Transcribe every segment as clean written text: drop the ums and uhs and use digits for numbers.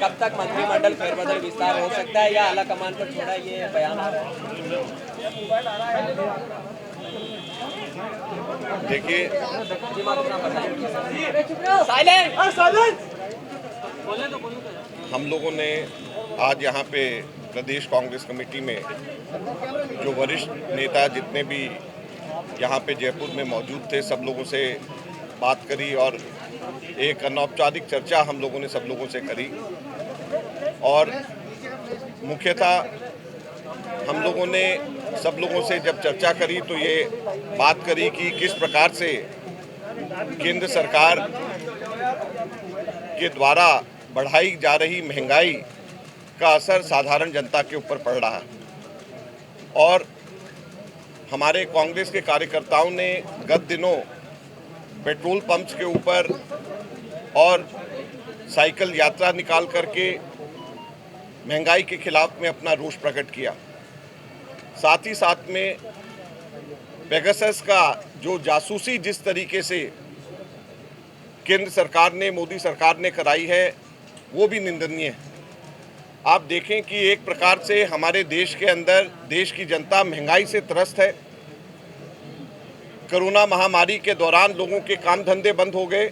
कब तक मंत्रिमंडल फेरबदल विस्तार हो सकता है या आला कमान पर छोड़ा, ये बयान आ रहा है? देखिए, हम लोगों ने आज यहाँ पे प्रदेश कांग्रेस कमेटी में जो वरिष्ठ नेता जितने भी यहाँ पे जयपुर में मौजूद थे, सब लोगों से बात करी और एक अनौपचारिक चर्चा हम लोगों ने सब लोगों से करी। और मुख्यतः हम लोगों ने सब लोगों से जब चर्चा करी तो ये बात करी कि किस प्रकार से केंद्र सरकार के द्वारा बढ़ाई जा रही महंगाई का असर साधारण जनता के ऊपर पड़ रहा है। और हमारे कांग्रेस के कार्यकर्ताओं ने गत दिनों पेट्रोल पंप्स के ऊपर और साइकिल यात्रा निकाल करके महंगाई के खिलाफ में अपना रोष प्रकट किया। साथ ही साथ में पेगासस का जो जासूसी जिस तरीके से केंद्र सरकार ने, मोदी सरकार ने कराई है, वो भी निंदनीय है। आप देखें कि एक प्रकार से हमारे देश के अंदर देश की जनता महंगाई से त्रस्त है। कोरोना महामारी के दौरान लोगों के काम धंधे बंद हो गए।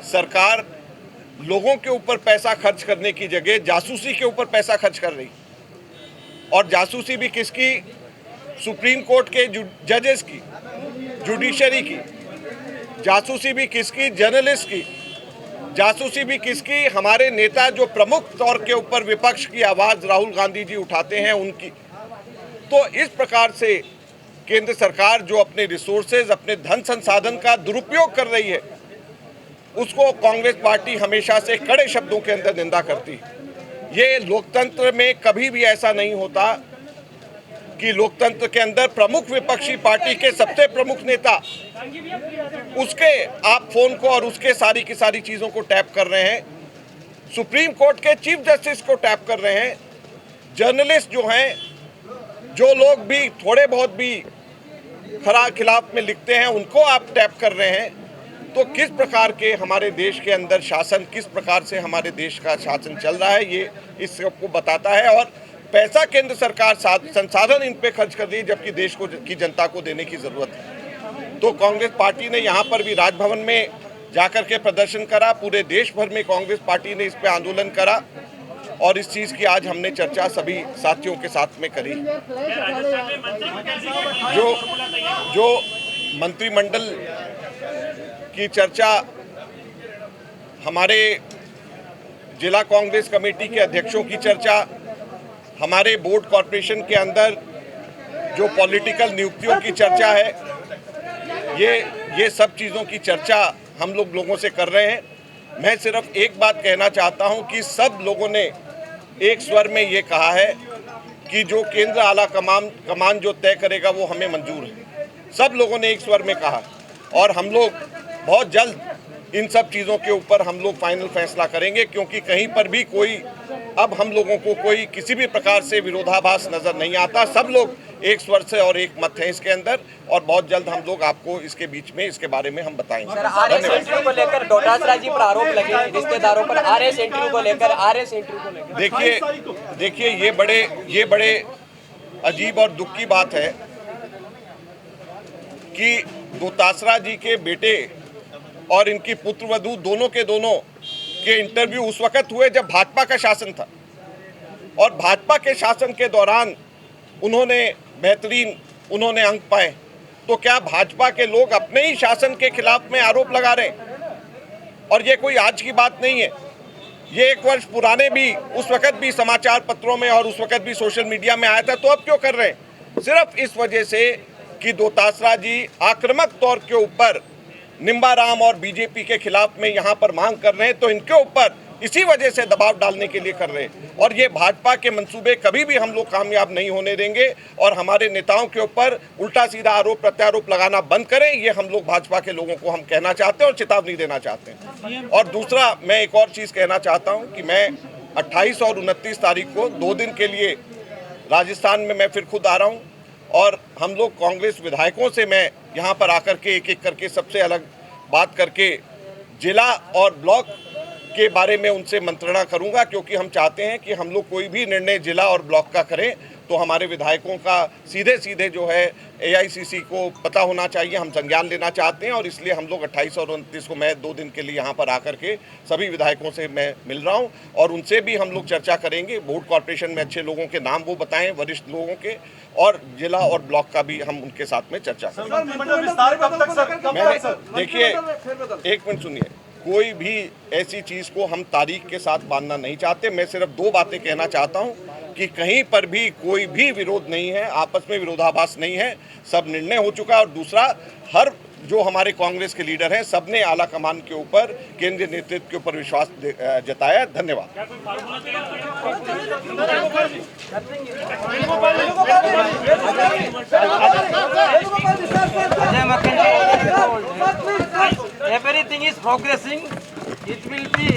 सरकार लोगों के ऊपर पैसा खर्च करने की जगह जासूसी के ऊपर पैसा खर्च कर रही, और जासूसी भी किसकी? सुप्रीम कोर्ट के जजेस की, जुडिशरी की। जासूसी भी किसकी? जर्नलिस्ट की। जासूसी भी किसकी? हमारे नेता जो प्रमुख तौर के ऊपर विपक्ष की आवाज़ राहुल गांधी जी उठाते हैं, उनकी। तो इस प्रकार से केंद्र सरकार जो अपने रिसोर्सेज, अपने धन संसाधन का दुरुपयोग कर रही है, उसको कांग्रेस पार्टी हमेशा से कड़े शब्दों के अंदर निंदा करती है। ये लोकतंत्र में कभी भी ऐसा नहीं होता कि लोकतंत्र के अंदर प्रमुख विपक्षी पार्टी के सबसे प्रमुख नेता, उसके आप फोन को और उसके सारी की सारी चीज़ों को टैप कर रहे हैं। सुप्रीम कोर्ट के चीफ जस्टिस को टैप कर रहे हैं। जर्नलिस्ट जो हैं, जो लोग भी थोड़े बहुत भी खिलाफ में लिखते हैं, उनको आप टैप कर रहे हैं। तो किस प्रकार के हमारे देश के अंदर शासन, किस प्रकार से हमारे देश का शासन चल रहा है, ये इस सबको बताता है। और पैसा केंद्र सरकार संसाधन इन पे खर्च कर रही है, जबकि देश को की जनता को देने की ज़रूरत है। तो कांग्रेस पार्टी ने यहाँ पर भी राजभवन में जाकर के प्रदर्शन करा। पूरे देश भर में कांग्रेस पार्टी ने इस पे आंदोलन करा और इस चीज़ की आज हमने चर्चा सभी साथियों के साथ में करी। जो मंत्रिमंडल की चर्चा हमारे जिला कांग्रेस कमेटी के अध्यक्षों की चर्चा, हमारे बोर्ड कॉरपोरेशन के अंदर जो पॉलिटिकल नियुक्तियों की चर्चा है, ये सब चीज़ों की चर्चा हम लोगों से कर रहे हैं। मैं सिर्फ एक बात कहना चाहता हूं कि सब लोगों ने एक स्वर में ये कहा है कि जो केंद्र आला कमान जो तय करेगा वो हमें मंजूर है। सब लोगों ने एक स्वर में कहा, और हम लोग बहुत जल्द इन सब चीज़ों के ऊपर हम लोग फाइनल फैसला करेंगे, क्योंकि कहीं पर भी कोई, अब हम लोगों को कोई किसी भी प्रकार से विरोधाभास नज़र नहीं आता। सब लोग एक स्वर से और एक मत है इसके अंदर, और बहुत जल्द हम लोग आपको इसके बीच में इसके बारे में हम बताएंगे। आरएस एंट्री को लेकर डोटासरा जी पर आरोप लगे रिश्तेदारों पर, आरएस एंट्री को लेकर देखिए ये बड़े अजीब और दुख की बात है कि डोटासरा जी के बेटे और इनकी पुत्रवधू दोनों के इंटरव्यू उस वक्त हुए जब भाजपा का शासन था, और भाजपा के शासन के दौरान उन्होंने उन्होंने अंक पाए। तो क्या भाजपा के लोग अपने ही शासन के खिलाफ में आरोप लगा रहे हैं? और ये कोई आज की बात नहीं है, ये 1 वर्ष पुराने भी, उस वक्त भी समाचार पत्रों में और उस वक्त भी सोशल मीडिया में आया था। तो अब क्यों कर रहे हैं? सिर्फ इस वजह से कि डोटासरा जी आक्रामक तौर के ऊपर निम्बाराम और बीजेपी के खिलाफ में यहाँ पर मांग कर रहे हैं, तो इनके ऊपर इसी वजह से दबाव डालने के लिए कर रहे हैं। और ये भाजपा के मंसूबे कभी भी हम लोग कामयाब नहीं होने देंगे, और हमारे नेताओं के ऊपर उल्टा सीधा आरोप प्रत्यारोप लगाना बंद करें, ये हम लोग भाजपा के लोगों को हम कहना चाहते हैं और चेतावनी देना चाहते हैं। और दूसरा, मैं एक और चीज़ कहना चाहता हूँ कि मैं 28 और 29 तारीख को 2 दिन के लिए राजस्थान में मैं फिर खुद आ रहा हूँ, और हम लोग कांग्रेस विधायकों से मैं यहाँ पर आकर के एक एक करके सबसे अलग बात करके जिला और ब्लॉक के बारे में उनसे मंत्रणा करूंगा, क्योंकि हम चाहते हैं कि हम लोग कोई भी निर्णय जिला और ब्लॉक का करें तो हमारे विधायकों का सीधे सीधे जो है AICC को पता होना चाहिए। हम संज्ञान लेना चाहते हैं और इसलिए हम लोग 28 और 29 को मैं 2 दिन के लिए यहाँ पर आकर के सभी विधायकों से मैं मिल रहा हूँ और उनसे भी हम लोग चर्चा करेंगे। बोर्ड कॉर्पोरेशन में अच्छे लोगों के नाम वो बताएं, वरिष्ठ लोगों के, और जिला और ब्लॉक का भी हम उनके साथ में चर्चा करेंगे। देखिए, एक मिनट सुनिए, कोई भी ऐसी चीज को हम तारीख के साथ बांधना नहीं चाहते। मैं सिर्फ 2 बातें कहना चाहता हूं कि कहीं पर भी कोई भी विरोध नहीं है, आपस में विरोधाभास नहीं है, सब निर्णय हो चुका है। और दूसरा, हर जो हमारे कांग्रेस के लीडर हैं सबने आला कमान के ऊपर, केंद्रीय नेतृत्व के ऊपर विश्वास जताया। धन्यवाद। Everything is progressing. It will be.